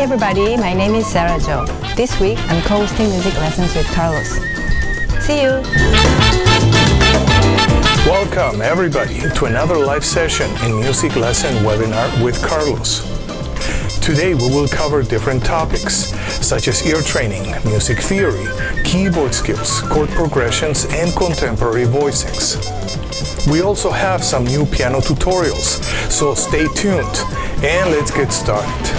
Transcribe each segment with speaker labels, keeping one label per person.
Speaker 1: everybody, my name is Sera Jo. This week I'm co-hosting music lessons with Carlos. See you!
Speaker 2: Welcome everybody to another live session in music lesson webinar with Carlos. Today we will cover different topics such as ear training, music theory, keyboard skills, chord progressions, and contemporary voicings. We also have some new piano tutorials, so stay tuned and let's get started.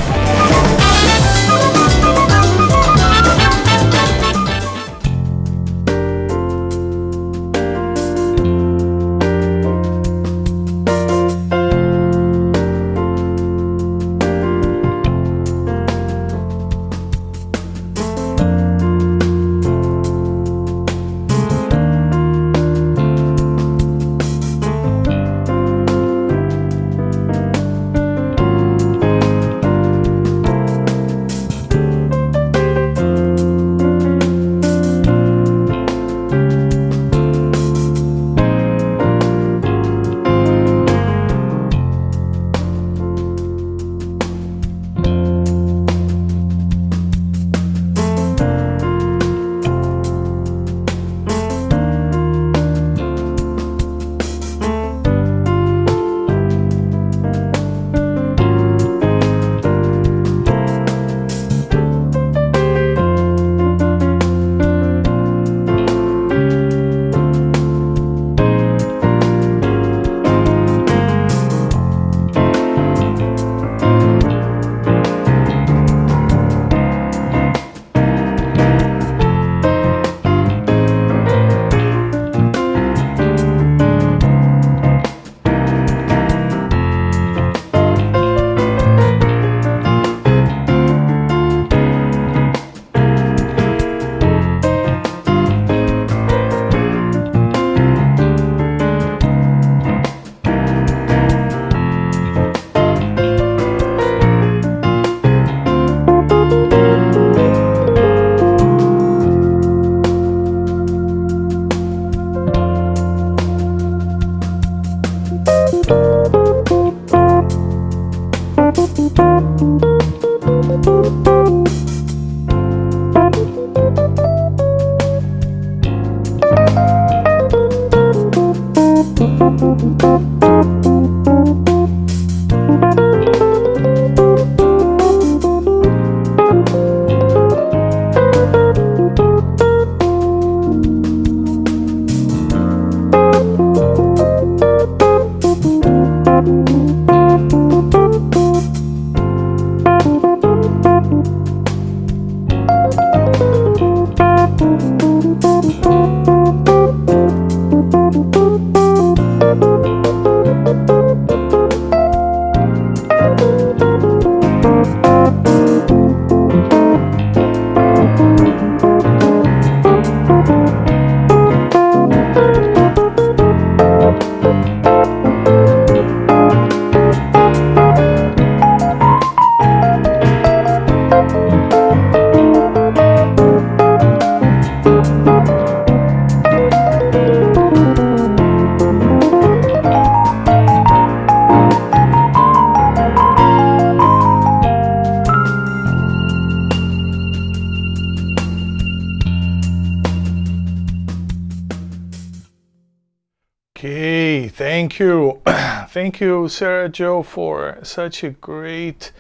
Speaker 2: Okay, thank you. Thank you, Sera Jo, for such a great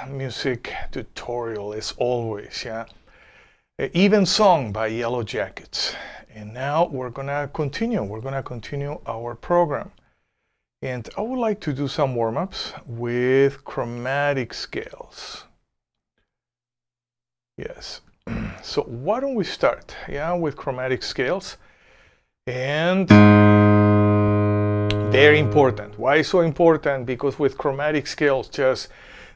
Speaker 2: music tutorial as always. Yeah, Even Song by YellowJackets. And now we're gonna continue. We're gonna continue our program. And I would like to do some warm-ups with chromatic scales. Yes. So why don't we start? Yeah, with chromatic scales. And very important. Why so important? Because with chromatic scales, just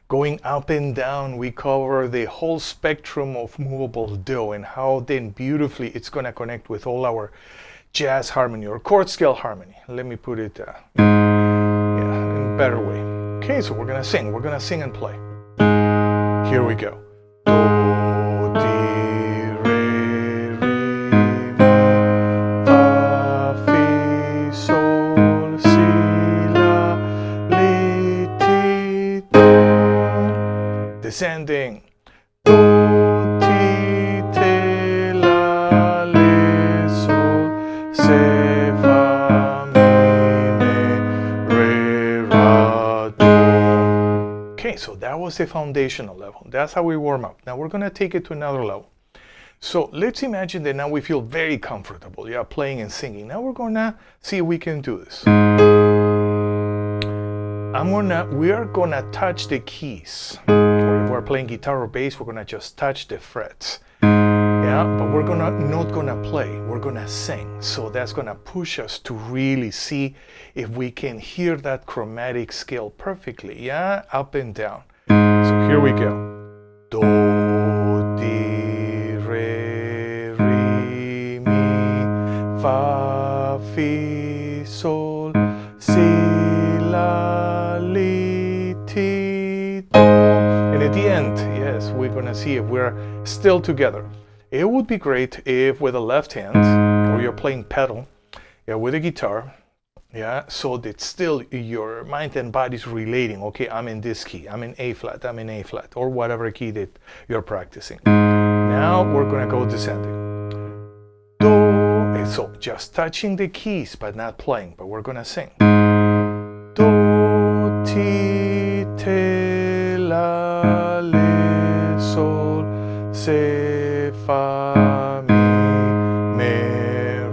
Speaker 2: going up and down, we cover the whole spectrum of movable do and how then beautifully it's going to connect with all our jazz harmony or chord scale harmony. Let me put it in a better way. Okay, so we're going to sing. We're going to sing and play. Here we go. Do, di, re, mi, fa, fi, sol, si, la, li, ti, do. descending. Do, ti, te, la, le, sol, se, fa, mi, me, re, ra, do. Okay, so that was the foundational level. That's how we warm up. Now we're gonna take it to another level. So let's imagine that now we feel very comfortable, yeah, playing and singing. Now we're gonna see if we can do this. We are gonna touch the keys. Or if we're playing guitar or bass, we're gonna just touch the frets. Yeah, but we're not gonna play, we're gonna sing. So that's gonna push us to really see if we can hear that chromatic scale perfectly, yeah, up and down. So here we go. Do, di, re, mi, fa, fi, sol, si, la, li, ti, do. And at the end, yes, we're gonna see if we're still together. It would be great if with the left hand, or you're playing pedal, yeah, with a guitar, yeah, so that still your mind and body is relating. Okay, I'm in this key, I'm in A flat, I'm in A flat, or whatever key that you're practicing. Now we're gonna go descending. Do, and so just touching the keys, but not playing, but we're gonna sing. Do, ti, te, la, le, sol, se, fa, mi, me,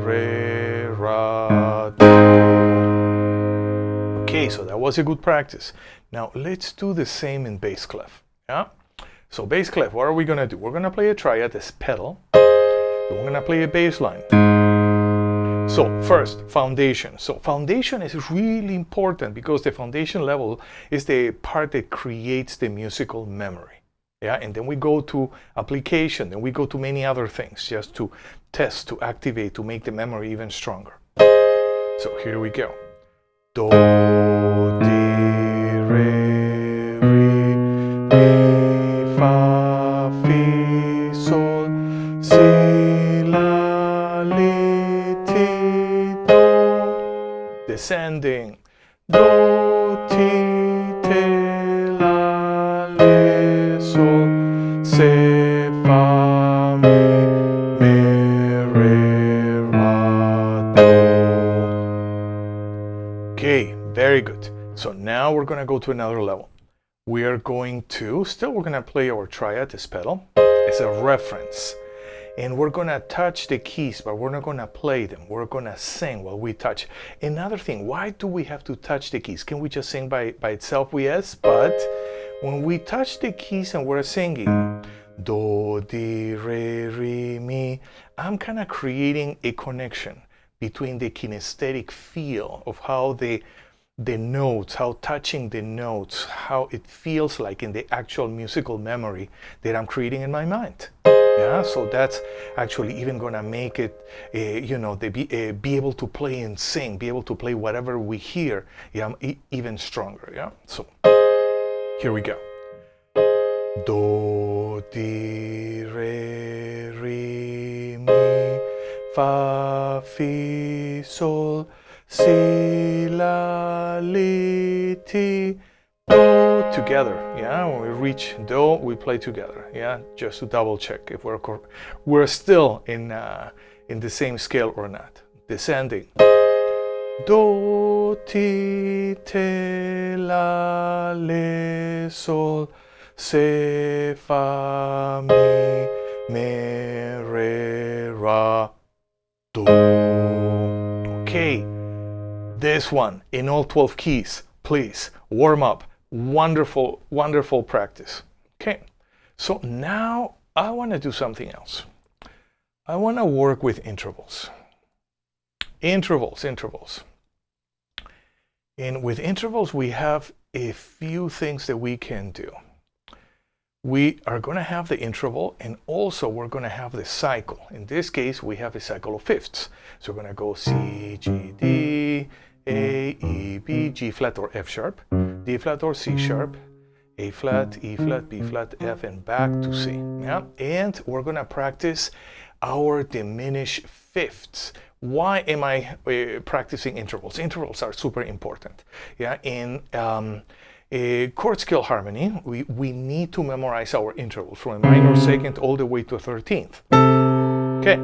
Speaker 2: re, ra, do. Okay, so that was a good practice. Now let's do the same in bass clef. Yeah. So bass clef, what are we gonna do? We're gonna play a triad as pedal. Then we're gonna play a bass line. So first, foundation. So foundation is really important because the foundation level is the part that creates the musical memory. Yeah, and then we go to application, then we go to many other things just to test, to activate, to make the memory even stronger. So here we go. Do, di, re, mi, fa, fi, sol, si, la, li, ti, do. Descending. Do, ti, te, la, le, sol, se, fa, mi, me, re, ra, do. Okay, very good. So now we're gonna go to another level. We are going to, we're gonna play our triad as pedal, as a reference. And we're gonna touch the keys, but we're not gonna play them. We're gonna sing while we touch. Another thing, why do we have to touch the keys? Can we just sing by itself? Yes, but when we touch the keys and we're singing, do, di, re, mi, I'm kind of creating a connection between the kinesthetic feel of how the notes, how touching the notes, how it feels like in the actual musical memory that I'm creating in my mind. Yeah, so that's actually even gonna make it, be able to play and sing, be able to play whatever we hear, yeah, even stronger. Yeah, so here we go. Do, di, re, mi, fa, fi, sol, si, la, li, ti, do, together. Yeah, when we reach do, we play together. Yeah, just to double check if we're still in the same scale or not. Descending. Do, ti, te, la, le, sol, se, fa, mi, me, re, ra, do. Okay, this one in all 12 keys. Please warm up. Wonderful, wonderful practice. Okay, so now I want to do something else. I want to work with intervals. Intervals. And with intervals, we have a few things that we can do. We are going to have the interval, and also we're going to have the cycle. In this case, we have a cycle of fifths. So we're going to go C, G, D, A, E, B, G flat or F sharp, D flat or C sharp, A flat, E flat, B flat, F, and back to C. Yeah? And we're going to practice our diminished fifths. Why am I practicing intervals? Intervals are super important. Yeah, and chord scale harmony, we need to memorize our intervals from a minor second all the way to a 13th. Okay.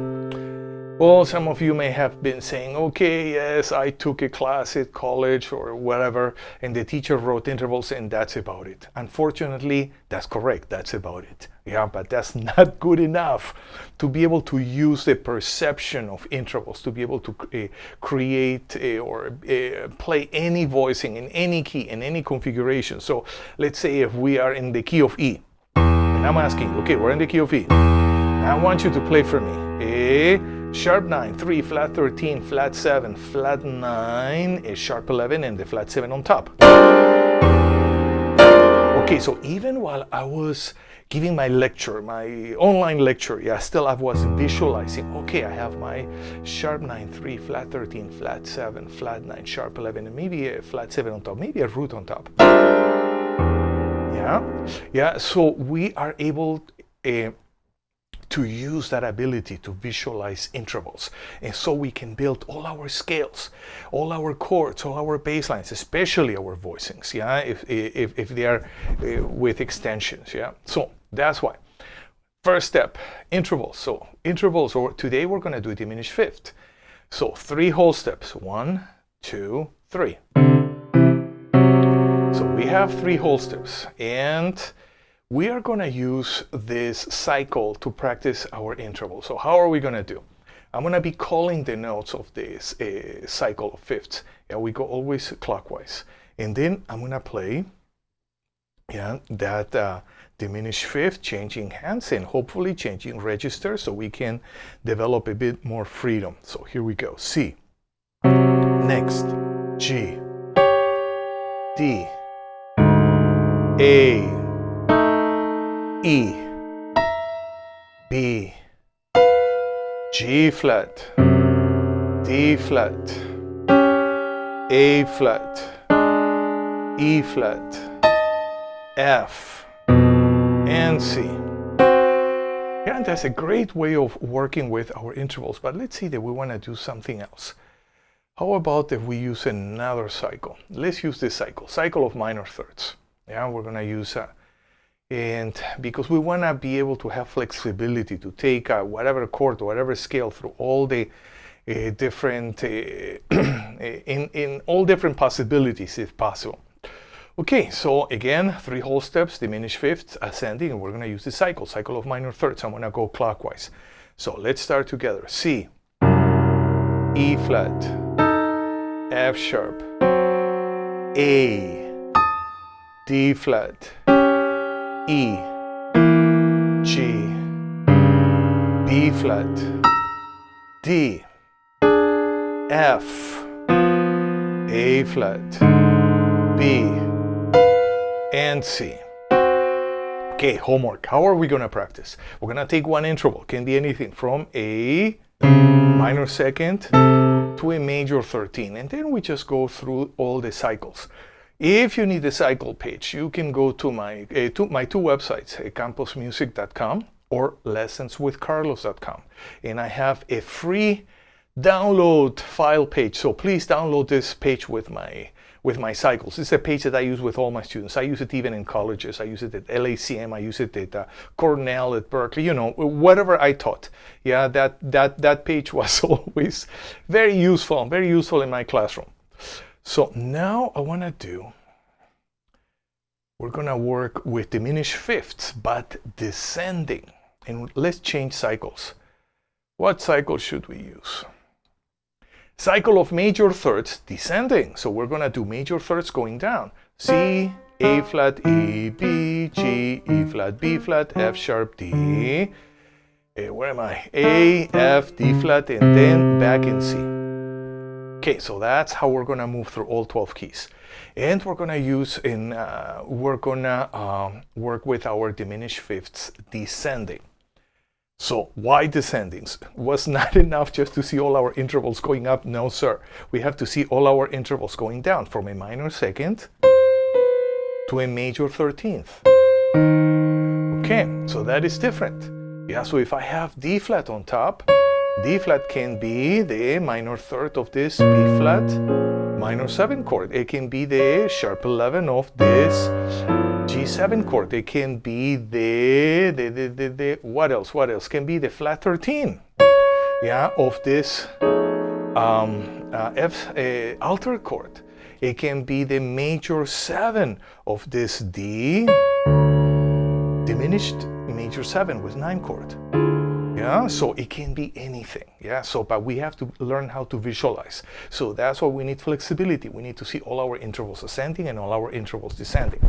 Speaker 2: Well, some of you may have been saying, okay, yes, I took a class at college or whatever, and the teacher wrote intervals, and that's about it. Unfortunately, that's correct, that's about it. Yeah, but that's not good enough to be able to use the perception of intervals, to be able to create or play any voicing in any key, in any configuration. So let's say if we are in the key of E, and I'm asking, okay, we're in the key of E. I want you to play for me a sharp 9, 3, flat 13, flat 7, flat 9, a sharp 11, and the flat 7 on top. Okay, so even while I was giving my lecture, my online lecture, yeah, still I was visualizing, okay, I have my sharp 9, 3, flat 13, flat 7, flat 9, sharp 11, and maybe a flat 7 on top, maybe a root on top. Yeah, so we are able to use that ability to visualize intervals, and so we can build all our scales, all our chords, all our bass lines, especially our voicings, yeah, if they are with extensions, yeah. So that's why. First step, intervals. So intervals, or today we're going to do diminished fifth. So 3 whole steps, 1, 2, 3. So we have 3 whole steps, and we are going to use this cycle to practice our interval. So how are we going to do? I'm going to be calling the notes of this cycle of fifths. Yeah, we go always clockwise. And then I'm going to play, yeah, that diminished fifth, changing hands and hopefully changing registers so we can develop a bit more freedom. So here we go. C. Next. G. D. A. E, B, G flat, D flat, A flat, E flat, F, and C. Yeah, and that's a great way of working with our intervals, but let's say that we want to do something else. How about if we use another cycle? Let's use this cycle of minor thirds. Yeah, we're going to use and because we want to be able to have flexibility to take whatever chord, whatever scale through all the different, in all different possibilities if possible. Okay, so again, 3 whole steps, diminished fifths, ascending, and we're going to use the cycle of minor thirds. I'm going to go clockwise. So let's start together. C, E flat, F sharp, A, D flat, E, G, B flat, D, F, A flat, B, and C. Okay, homework. How are we going to practice? We're going to take one interval. Can be anything from a minor second to a major 13. And then we just go through all the cycles. If you need the cycle page, you can go to my two websites, camposmusic.com or lessonswithcarlos.com. And I have a free download file page. So please download this page with my cycles. It's a page that I use with all my students. I use it even in colleges. I use it at LACM. I use it at Cornell, at Berkeley, you know, whatever I taught. Yeah, that page was always very useful in my classroom. So now I want to do, we're going to work with diminished fifths, but descending. And let's change cycles. What cycle should we use? Cycle of major thirds, descending. So we're going to do major thirds going down. C, A flat, E, B, G, E flat, B flat, F sharp, D. Where am I? A, F, D flat, and then back in C. Okay, so that's how we're going to move through all 12 keys. And we're going to use work with our diminished fifths descending. So why descending? Was not enough just to see all our intervals going up? No, sir. We have to see all our intervals going down from a minor second to a major 13th. Okay, so that is different. Yeah, so if I have D flat on top, D flat can be the minor third of this B flat, minor 7 chord. It can be the sharp 11 of this G7 chord. It can be the what else? What else? Can be the flat 13, yeah, of this F altered chord. It can be the major 7 of this D diminished major 7 with 9 chord. Yeah, so it can be anything. Yeah, so but we have to learn how to visualize. So that's why we need flexibility. We need to see all our intervals ascending and all our intervals descending.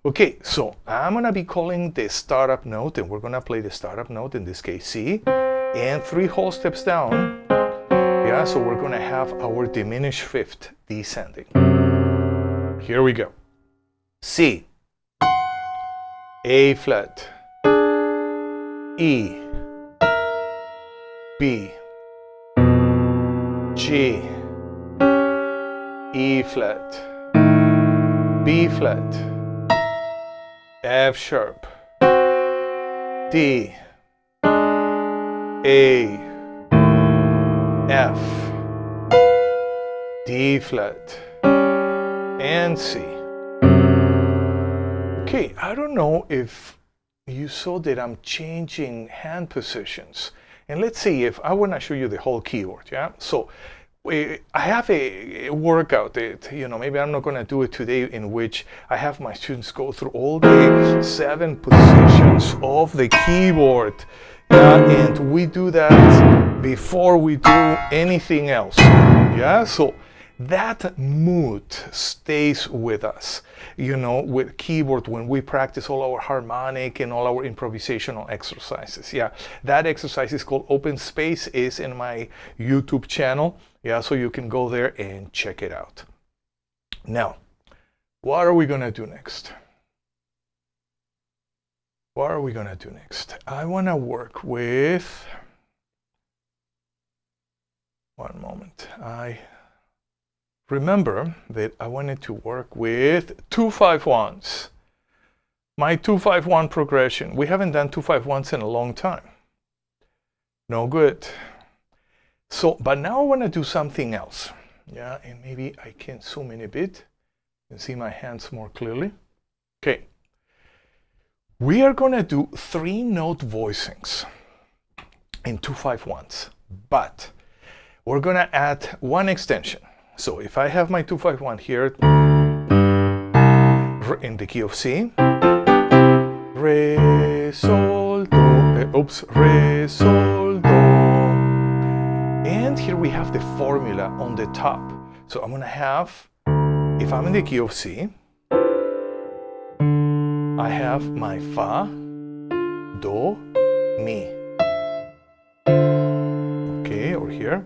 Speaker 2: Okay, so I'm gonna be calling the startup note, and we're gonna play the startup note, in this case C, and 3 whole steps down. Yeah, so we're gonna have our diminished fifth descending. Here we go. C, A flat, E, B, G, E flat, B flat, F sharp, D, A, F, D flat, and C. Okay, I don't know if you saw that I'm changing hand positions. And let's see if I want to show you the whole keyboard, yeah? So I have a workout that, you know, maybe I'm not going to do it today, in which I have my students go through all the 7 positions of the keyboard. Yeah, and we do that before we do anything else. Yeah, so that mood stays with us, you know, with keyboard when we practice all our harmonic and all our improvisational exercises. Yeah, that exercise is called Open Space, is in my YouTube channel. Yeah, so you can go there and check it out. Now, what are we gonna do next? What are we gonna do next? I wanna work with, one moment, I remember that I wanted to work with 2-5-1s. My 2-5-1 progression. We haven't done 2-5-1s in a long time. No good. So, but now I want to do something else. Yeah, and maybe I can zoom in a bit and see my hands more clearly. Okay. We are going to do 3-note voicings in 2-5-1s, but we're going to add one extension. So if I have my 2-5-1 here in the key of C, Re, Sol, Do, Re, Sol, Do, and here we have the formula on the top. So I'm gonna have, if I'm in the key of C, I have my Fa, Do, Mi. Okay, or here.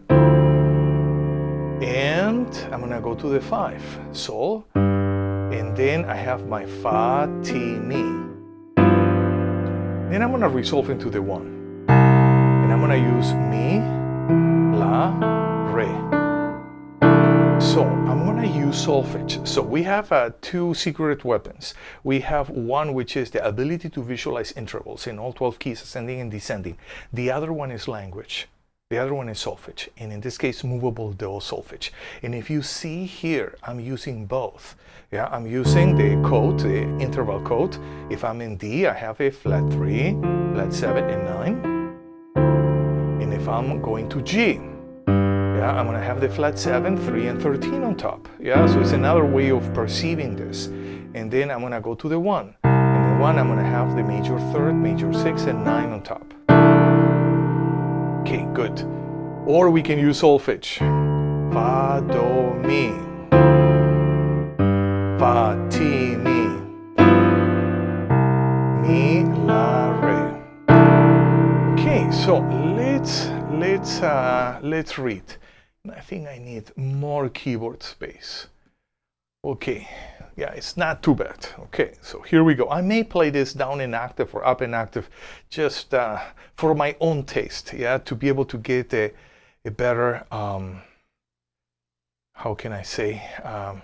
Speaker 2: And I'm gonna go to the 5, Sol, and then I have my Fa, Ti, Mi. Then I'm gonna resolve into the 1, and I'm gonna use Mi, La, Re. So I'm gonna use solfege. So we have 2 secret weapons. We have one which is the ability to visualize intervals in all 12 keys, ascending and descending. The other one is language. The other one is solfege, and in this case, movable do solfege. And if you see here, I'm using both. Yeah, I'm using the code, the interval code. If I'm in D, I have a flat 3, flat 7, and 9. And if I'm going to G, yeah, I'm gonna have the flat 7, 3, and 13 on top. Yeah, so it's another way of perceiving this. And then I'm gonna go to the 1. And the 1, I'm gonna have the major 3rd, major 6, and 9 on top. Okay, good. Or we can use solfege. Fa, do, mi. Fa, ti, mi. Mi, la, re. Okay, so let's read. I think I need more keyboard space. Okay, yeah, it's not too bad. Okay, so here we go. I may play this down in octave or up in octave, just for my own taste, yeah, to be able to get a better, how can I say, a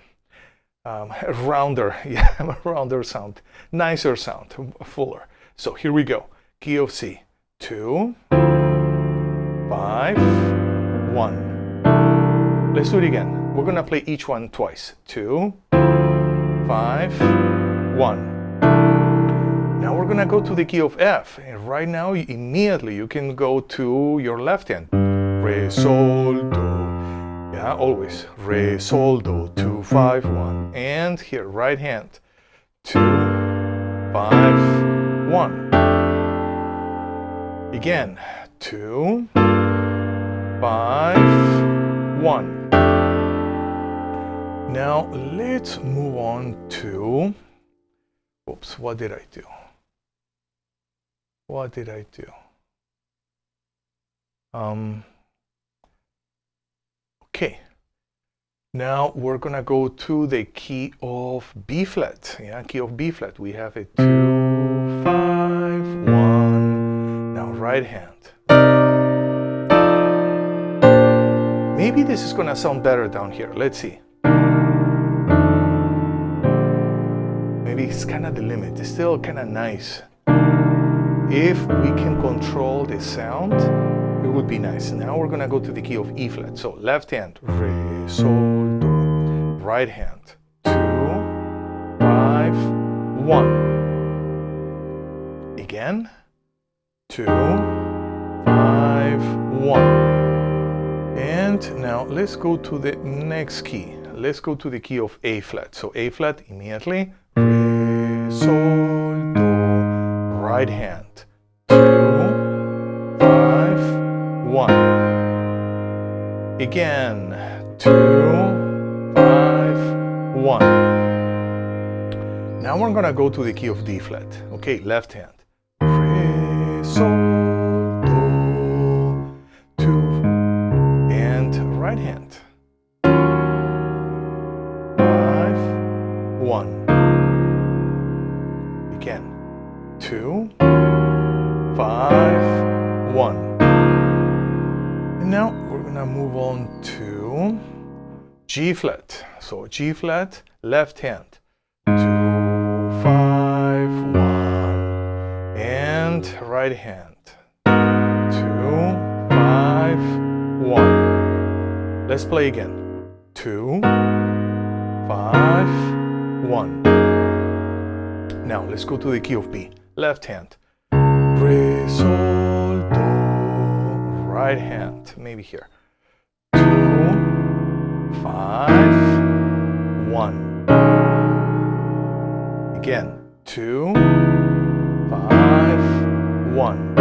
Speaker 2: rounder, yeah, a rounder sound, nicer sound, fuller. So here we go. Key of C, 2, 5, 1. Let's do it again. We're gonna play each one twice. 2, 5, 1. Now we're gonna go to the key of F, and right now immediately you can go to your left hand. Re, Sol, Do. Yeah, always. Re, Sol, Do, 2, 5, 1. And here, right hand. 2, 5, 1. Again. 2, 5, 1. Now let's move on to, oops, what did I do? What did I do? Okay. Now we're gonna go to the key of B flat. Yeah, key of B flat. We have a 2, 5, 1. Now right hand. Maybe this is gonna sound better down here. Let's see. Maybe it's kind of the limit. It's still kind of nice. If we can control the sound, it would be nice. Now we're gonna go to the key of E flat. So left hand, Re, Sol, Do. Right hand, 2, 5, 1. Again, 2, 5, 1. And now let's go to the next key. Let's go to the key of A flat. So A flat immediately, Re, Sol, Do. Right hand. 2, 5, 1. Again, 2, 5, 1. Now we're gonna go to the key of D flat. Okay, left hand. Re, Sol, Do, 2, and right hand. 5, 1. Again, 2, 5, 1. And now we're gonna move on to G flat. So G flat, left hand. 2, 5, 1. And right hand. 2, 5, 1. Let's play again. 2, 5, 1. Now let's go to the key of B. Left hand. Re, Sol, Do. Right hand. Maybe here. 2, 5, 1. Again. 2, 5, 1.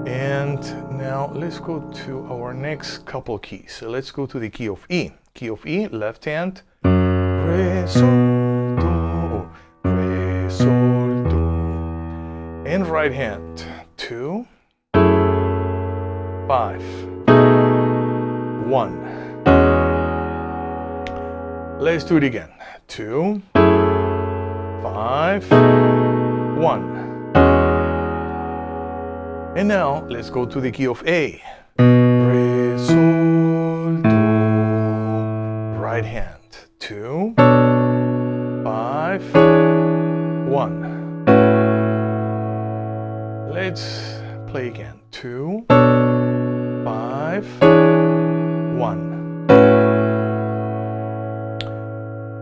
Speaker 2: And now let's go to our next couple keys. So let's go to the key of E. Key of E, left hand. Re, Sol, Do. Re, Sol, Do. And right hand. 2, 5, 1. Let's do it again. 2, 5, 1. And now let's go to the key of A. Re, Sol, Do. Right hand. 2, 5, 1. Let's play again. 2, 5, 1.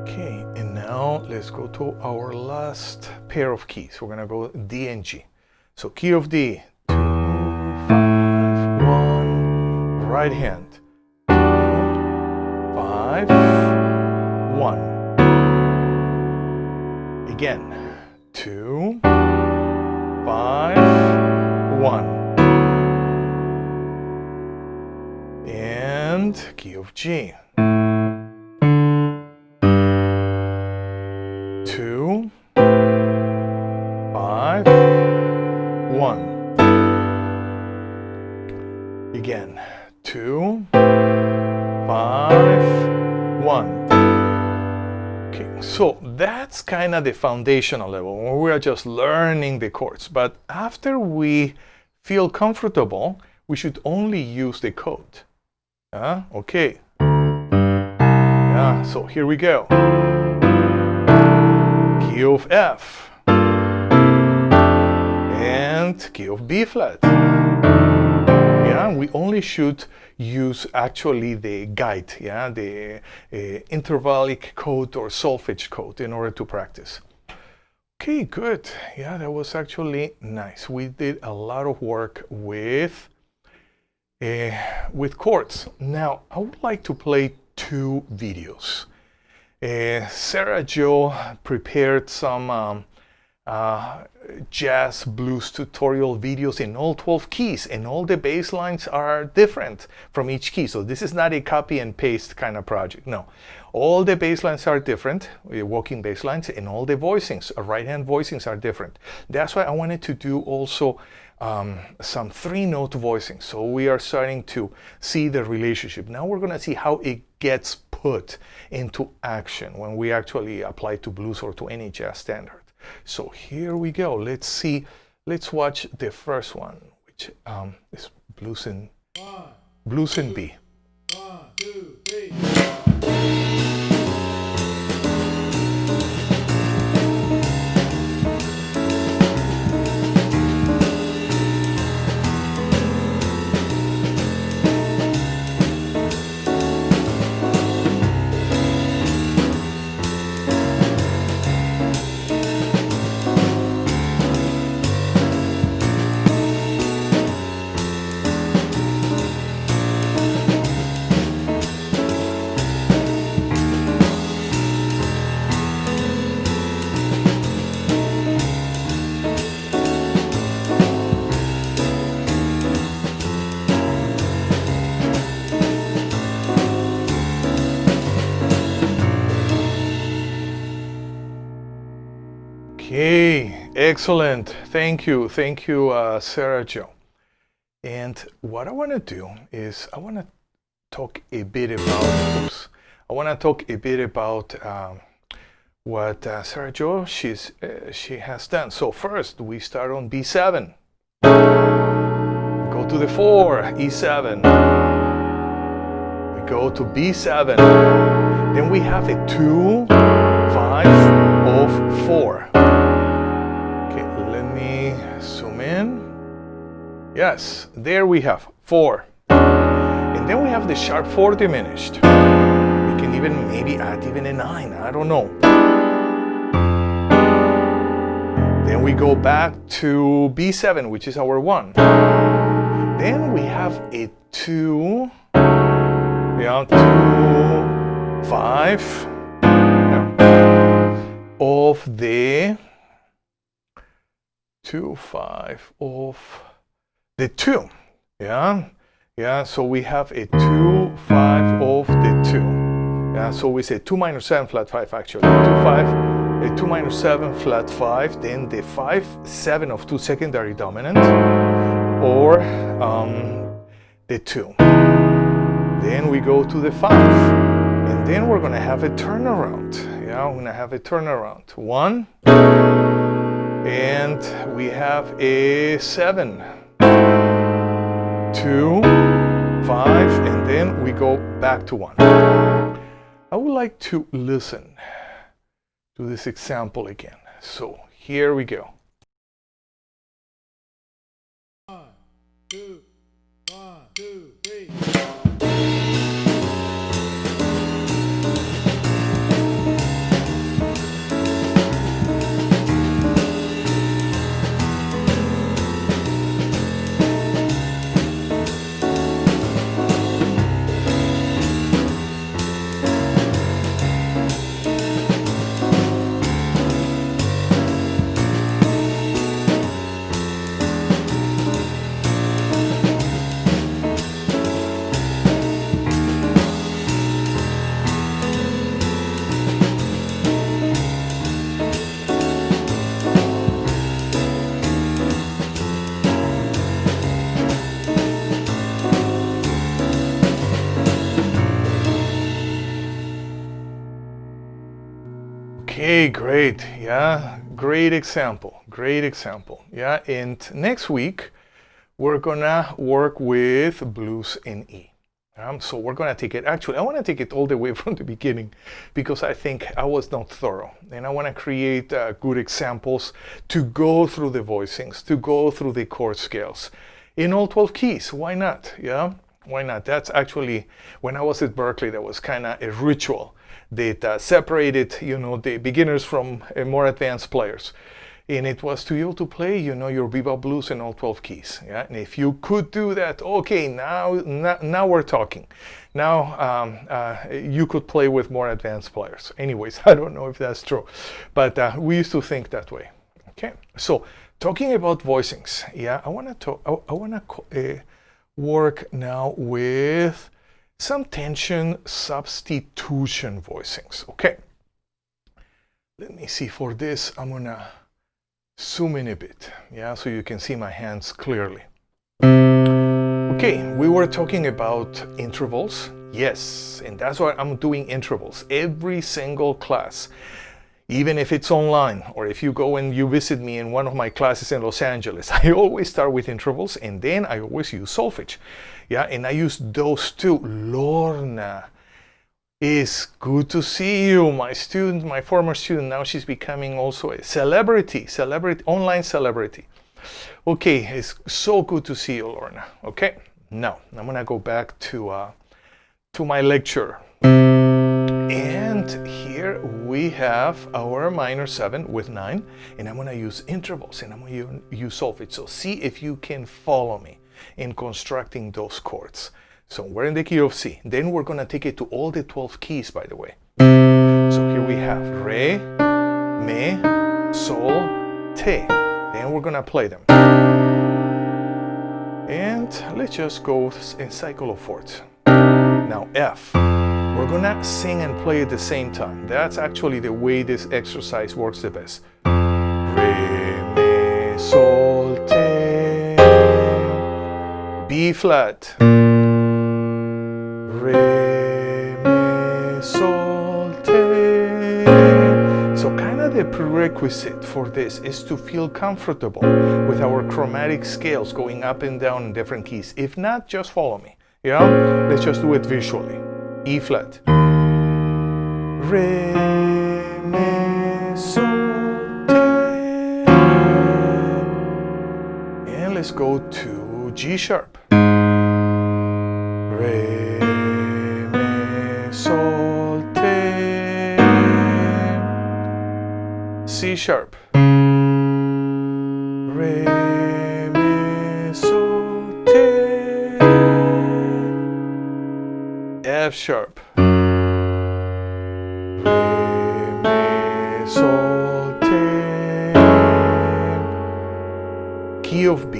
Speaker 2: Okay, and now let's go to our last pair of keys. We're gonna go D and G. So key of D, 2, 5, 1. Right hand, 2, 5, 1. Again, 2, 5, 1. And key of G. 2, 5, 1. Again, 2, 5, 1. Okay, so that's kind of the foundational level where we are just learning the chords. But after we feel comfortable, we should only use the code. Okay. Yeah, so here we go. Key of F. And key of B flat. Yeah, Yeah, we only should use actually the guide, yeah, the intervallic code or solfege code in order to practice. Okay, good. Yeah, that was actually nice. We did a lot of work with chords. Now, I would like to play 2 videos. Sera Joe prepared some jazz blues tutorial videos in all 12 keys, and all the bass lines are different from each key. So this is not a copy and paste kind of project. No, all the bass lines are different, walking bass lines, and all the voicings, right-hand voicings are different. That's why I wanted to do also some 3-note voicings. So we are starting to see the relationship. Now we're going to see how it gets put into action when we actually apply to blues or to any jazz standard. So here we go. Let's see. Let's watch the first one, which is blues in B.
Speaker 3: 1, 2, 3.
Speaker 2: Okay, excellent. Thank you, Sera Joe. And what I want to do is I want to talk a bit about. What Sera Joe she has done. So first we start on B7. Go to the 4, E7. We go to B7. Then we have a 2, 5 of 4. Zoom in. Yes, there we have 4. And then we have the sharp 4 diminished. We can even maybe add even a 9, I don't know. Then we go back to B7, which is our 1. Then we have a 2, 5 of the 2, 5 of the 2. Yeah, so we have a 2, 5 of the 2. Yeah, so we say 2 minor 7 flat 5 actually. 2, 5, a 2 minor 7 flat 5, then the 5, 7 of 2 secondary dominant, or the 2. Then we go to the 5, and then we're gonna have a turnaround. Yeah, we're gonna have a turnaround. 1, and we have a 7, 2, 5, and then we go back to 1. I would like to listen to this example again. So here we go.
Speaker 3: 1, 2, 1, 2, 3.
Speaker 2: Okay, great. Yeah, great example. Yeah, and next week we're gonna work with blues in E. So we're gonna take it. Actually, I want to take it all the way from the beginning because I think I was not thorough, and I want to create good examples to go through the voicings, to go through the chord scales, in all 12 keys. Why not? Yeah, why not? That's actually, when I was at Berkeley, that was kind of a ritual that separated, you know, the beginners from more advanced players. And it was to be able to play, you know, your bebop blues in all 12 keys. Yeah, and if you could do that, okay, now we're talking. Now you could play with more advanced players. Anyways, I don't know if that's true, but we used to think that way. Okay, so talking about voicings, yeah, I want to work now with some tension substitution voicings. Okay, let me see. For this, I'm gonna zoom in a bit, yeah, so you can see my hands clearly. Okay, we were talking about intervals. Yes, and that's why I'm doing intervals every single class. Even if it's online, or if you go and you visit me in one of my classes in Los Angeles, I always start with intervals, and then I always use solfege. Yeah, and I use those two. Lorna, it's good to see you, my student, my former student. Now she's becoming also a celebrity, online celebrity. Okay, it's so good to see you, Lorna. Okay, now I'm gonna go back to my lecture. And here we have our minor 7 with 9, and I'm going to use intervals, and I'm going to use solfege. So see if you can follow me in constructing those chords. So we're in the key of C. Then we're going to take it to all the 12 keys, by the way. So here we have Re, Mi, Sol, Te. Then we're going to play them. And let's just go in cycle of fourths. Now F. We're gonna sing and play at the same time. That's actually the way this exercise works the best. Re, mi, sol, te. B flat. Re, mi, sol, te. So kind of the prerequisite for this is to feel comfortable with our chromatic scales going up and down in different keys. If not, just follow me. Yeah? Let's just do it visually. E flat. Re, mi, sol, te. And let's go to G sharp. Re, mi, sol, te. C sharp. Re, mi, sol, te. F sharp. Re, mi, sol, te. Key of B.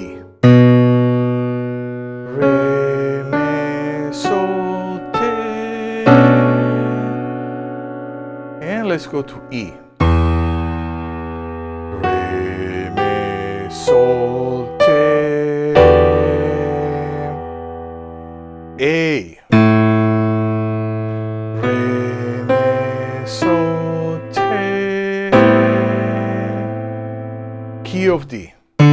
Speaker 2: Re, mi, sol, te. And let's go to E. Re, mi, sol, te. A. Key of D. Re,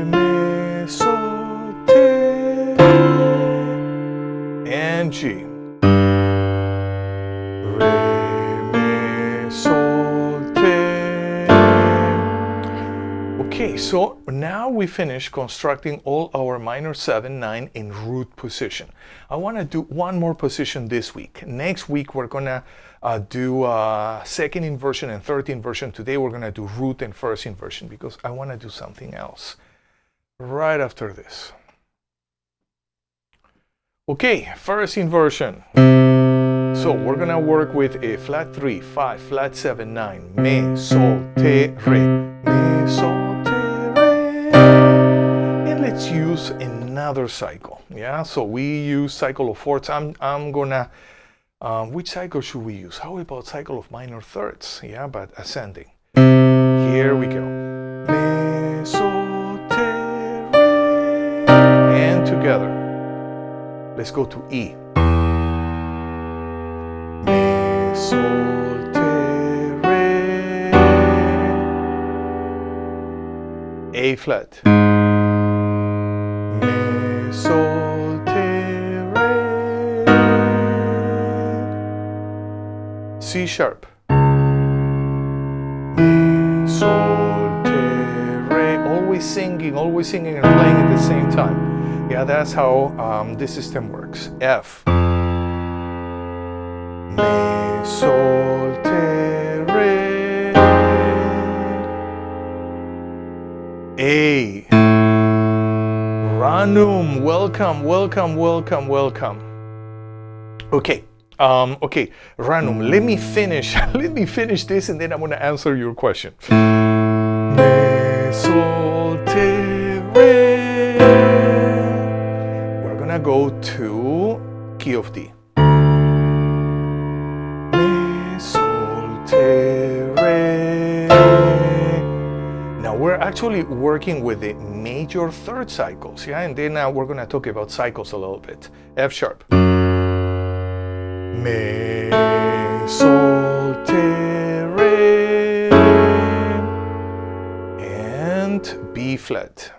Speaker 2: mi, sol, te. And G. Re, mi, sol, te. Okay, so now we finish constructing all our minor 7, 9 in root position. I want to do one more position this week. Next week we're gonna do second inversion and third inversion. Today we're gonna do root and first inversion because I want to do something else right after this. Okay, first inversion. So we're gonna work with a flat 3, 5, flat 7, 9, mi, sol, te, re, mi, sol, te, re. And let's use another cycle. Yeah, so we use cycle of fourths. I'm gonna which cycle should we use? How about cycle of minor thirds? Yeah, but ascending. Here we go. Mi, sol, te, re. And together. Let's go to E. Mi, sol, te, re. A flat. Mi, sol, te, re. C sharp. Mi, sol, te, re. Always always singing and playing at the same time. Yeah, that's how this system works. F, me, sol, te, re. A, Ranum, welcome. Okay. Okay, Ranum, let me finish this and then I'm gonna answer your question. Me, sol, te, re. We're gonna go to key of D. Me, sol, te, re. Now we're actually working with the major third cycles, yeah, and then we're gonna talk about cycles a little bit. F sharp. Me, sol, te, re, and B flat.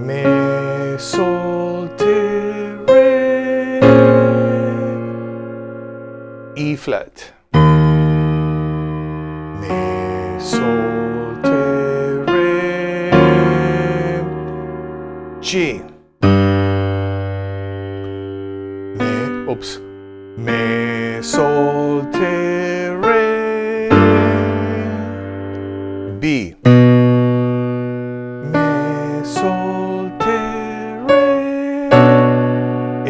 Speaker 2: Me, sol, te, re, E flat. Me, sol, te, re, G. Oops. Me, sol, te, re, B. Me, sol, te, re.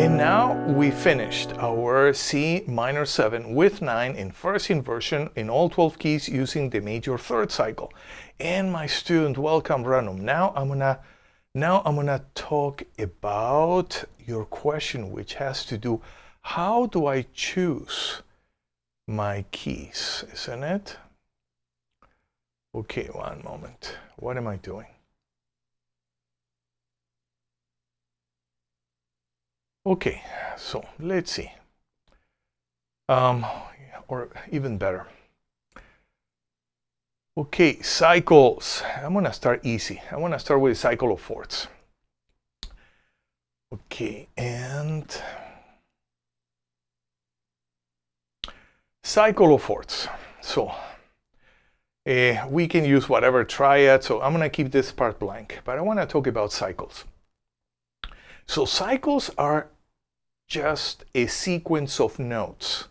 Speaker 2: And now we finished our C minor 7 with 9 in first inversion in all 12 keys using the major third cycle. And my student, welcome, Ranum. Now I'm gonna talk about your question, which has to do, how do I choose my keys, isn't it? Okay, one moment. What am I doing? Okay, so let's see. Or even better. Okay, cycles. I'm gonna start easy. I wanna start with a cycle of fourths. Okay, and cycle of fourths. So we can use whatever triad. So I'm gonna keep this part blank, but I wanna talk about cycles. So cycles are just a sequence of notes,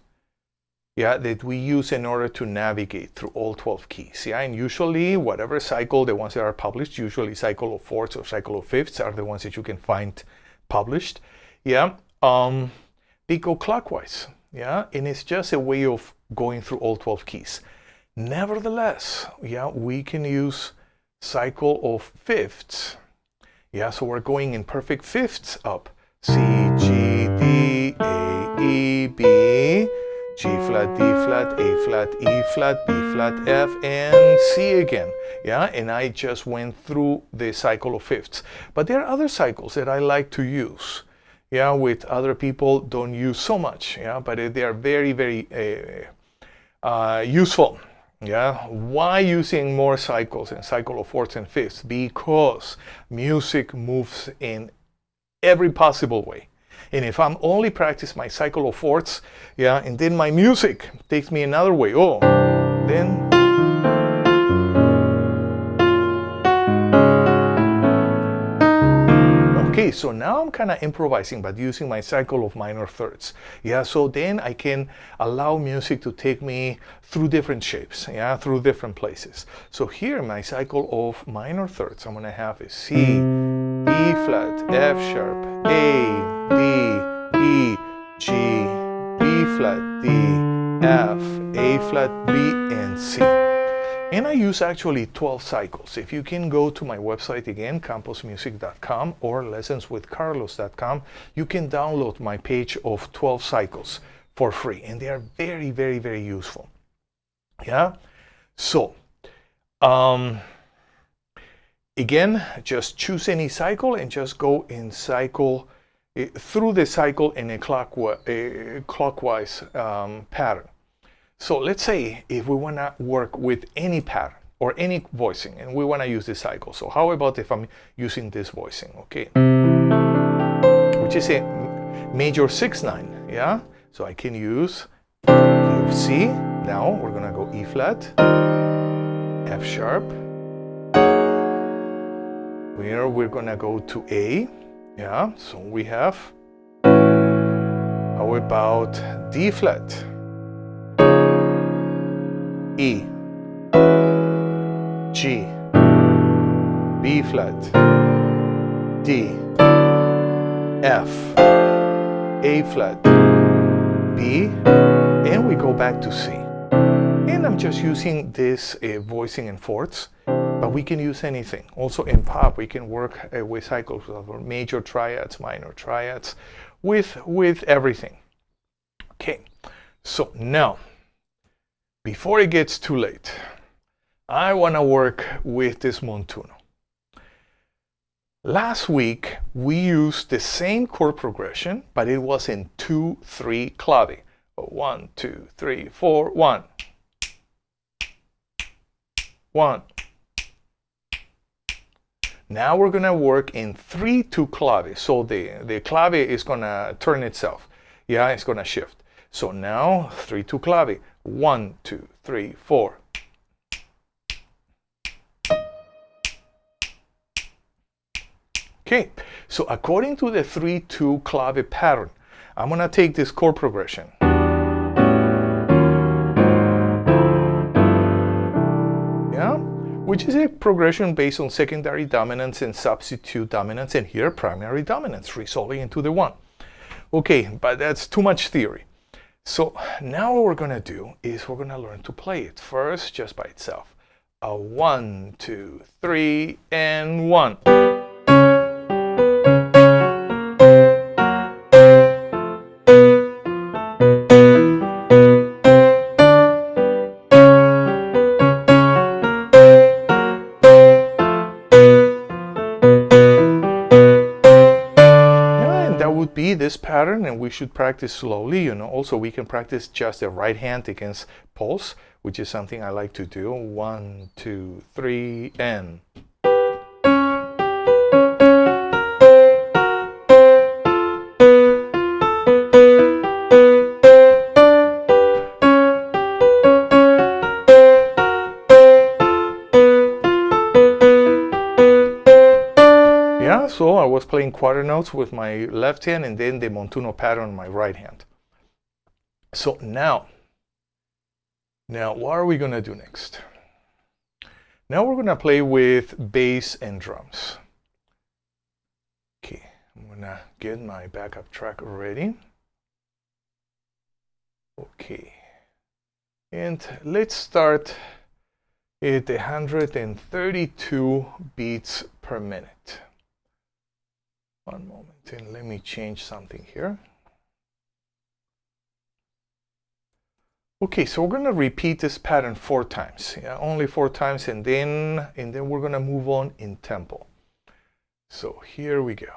Speaker 2: yeah, that we use in order to navigate through all 12 keys. Yeah, and usually whatever cycle, the ones that are published, usually cycle of fourths or cycle of fifths are the ones that you can find published. Yeah, they go clockwise. Yeah, and it's just a way of going through all 12 keys. Nevertheless, yeah, we can use cycle of fifths. Yeah, so we're going in perfect fifths up. C, G, D, A, E, B, G flat, D flat, A flat, E flat, B flat, F, and C again. Yeah, and I just went through the cycle of fifths. But there are other cycles that I like to use. Yeah, with other people don't use so much. Yeah, but they are very, very useful. Yeah, why using more cycles and cycle of fourths and fifths? Because music moves in every possible way. And if I'm only practice my cycle of fourths, yeah, and then my music takes me another way, oh, then okay, so now I'm kind of improvising, but using my cycle of minor thirds. Yeah, so then I can allow music to take me through different shapes, yeah, through different places. So here, my cycle of minor thirds, I'm gonna have a C, E flat, F sharp, A, D, E, G, B flat, D, F, A flat, B, and C. And I use actually 12 cycles. If you can go to my website again, camposmusic.com or lessonswithcarlos.com, you can download my page of 12 cycles for free. And they are very, very, very useful. Yeah? So, again, just choose any cycle and just go in cycle, through the cycle in a clockwise pattern. So let's say if we want to work with any pattern or any voicing and we want to use this cycle. So how about if I'm using this voicing, okay? Which is a major 6/9, yeah? So I can use key of C. Now we're going to go E flat, F sharp, where we're gonna go to A. Yeah, so we have, how about D flat, E, G, B flat, D, F, A flat, B, and we go back to C. And I'm just using this voicing and fourths, but we can use anything. Also in pop, we can work with cycles of major triads, minor triads, with everything. Okay, so now, before it gets too late, I want to work with this Montuno. Last week, we used the same chord progression, but it was in 2-3 clave. 1, 2, 3, 4, 1. 1. Now we're going to work in 3-2 clave. So the clave is going to turn itself. Yeah, it's going to shift. So now 3-2 clave. 1, 2, 3, 4. Okay, so according to the 3-2 clave pattern, I'm going to take this chord progression. Yeah, which is a progression based on secondary dominance and substitute dominance, and here primary dominance, resolving into the 1. Okay, but that's too much theory. So now what we're going to do is we're going to learn to play it first just by itself. A 1, 2, 3, and 1. Be this pattern, and we should practice slowly, you know. Also, we can practice just the right hand against pulse, which is something I like to do. 1, 2, 3, and. So I was playing quarter notes with my left hand and then the Montuno pattern on my right hand. So now what are we going to do next? Now we're going to play with bass and drums. Okay, I'm going to get my backup track ready. Okay, and let's start at 132 beats per minute. One moment, and let me change something here. Okay, so we're going to repeat this pattern 4 times. Yeah, only 4 times, and then we're going to move on in tempo. So here we go.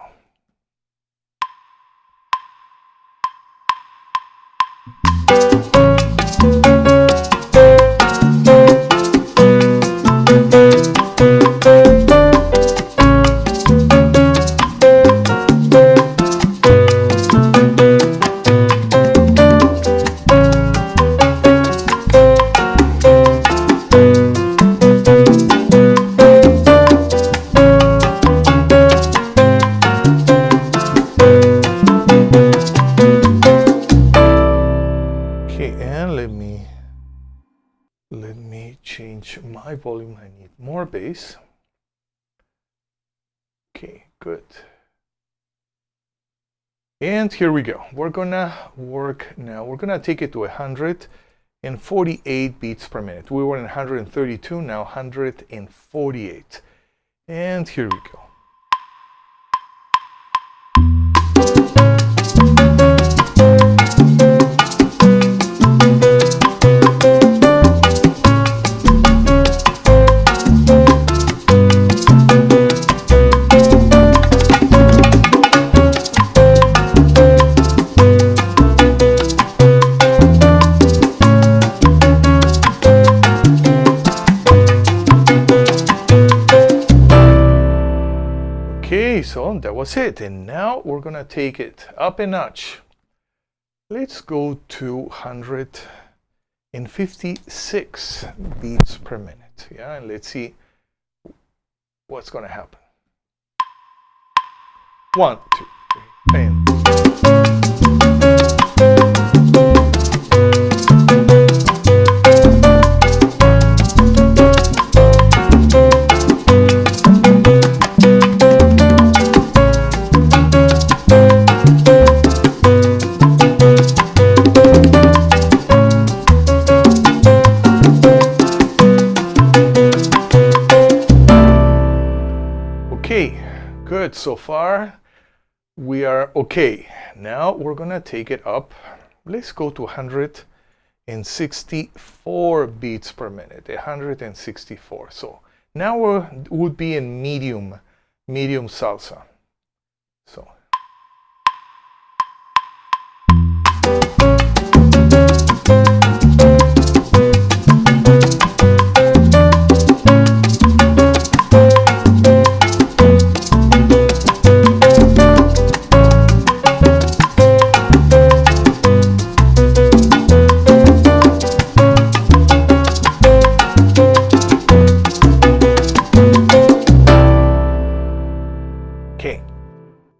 Speaker 2: My volume, I need more bass. Okay, good. And here we go. We're gonna work now. We're gonna take it to 148 beats per minute. We were in 132, now 148. And here we go. So that was it, and now we're gonna take it up a notch. Let's go to 156 beats per minute. Yeah, and let's see what's gonna happen. 1, 2, 3, and good. So far we are okay. Now we're gonna take it up. Let's go to 164 beats per minute. 164. So now we would be in medium salsa. So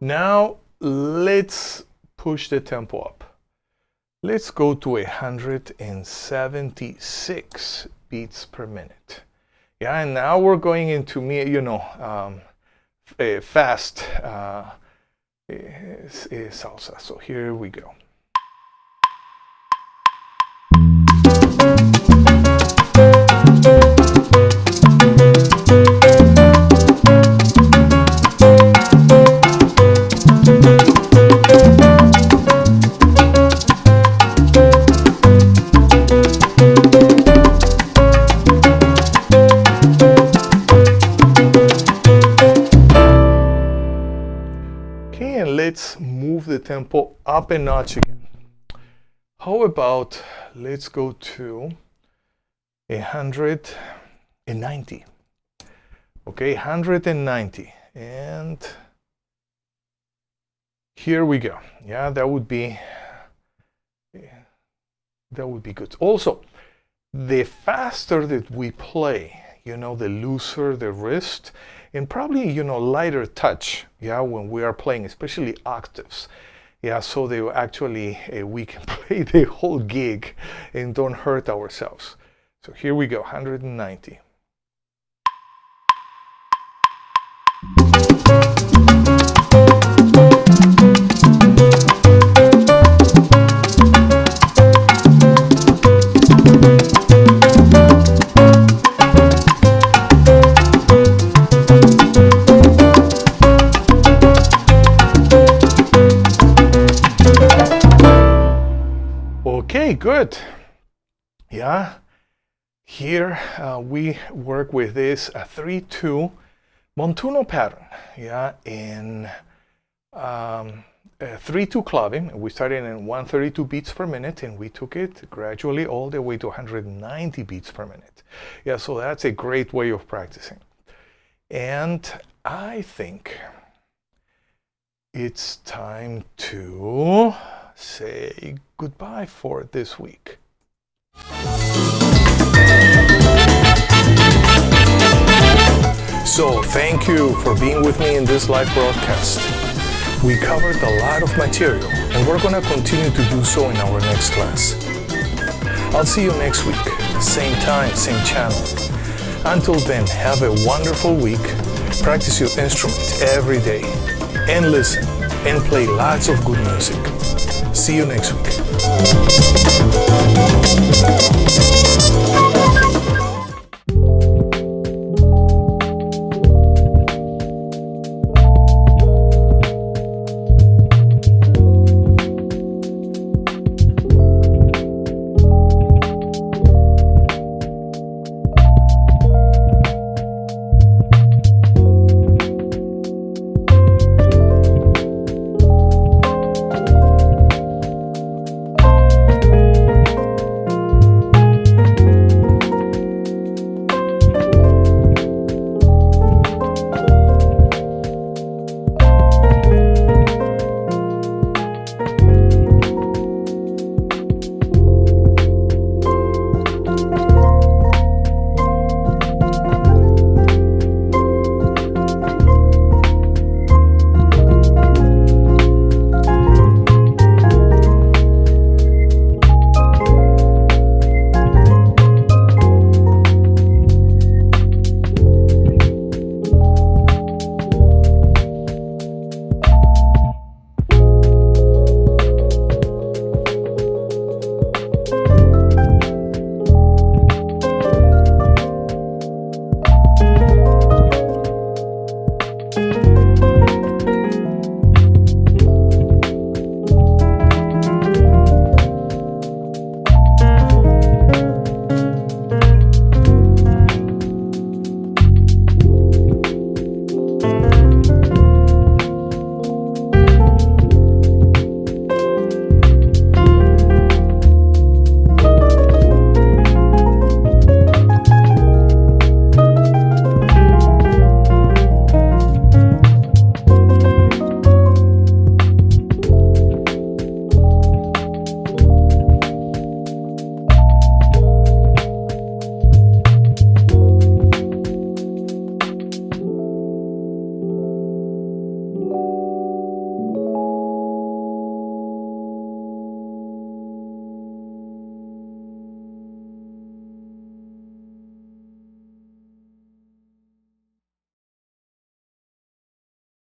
Speaker 2: now let's push the tempo up. Let's go to 176 beats per minute. Yeah, and now we're going into a fast salsa. So here we go. Let's move the tempo up a notch again. How about let's go to 190. Okay, 190. And here we go. Yeah, that would be good. Also, the faster that we play, the looser the wrist, and probably lighter touch, yeah, when we are playing, especially octaves, yeah, so they actually we can play the whole gig and don't hurt ourselves. So here we go, 190. Okay, good. Yeah, here we work with this 3-2 Montuno pattern. Yeah, in 3-2 Clave. We started in 132 beats per minute, and we took it gradually all the way to 190 beats per minute. Yeah, so that's a great way of practicing. And I think it's time to say goodbye for this week. So thank you for being with me in this live broadcast. We covered a lot of material, and we're going to continue to do so in our next class. I'll see you next week, same time, same channel. Until then, have a wonderful week. Practice your instrument every day, and listen and play lots of good music. See you next week.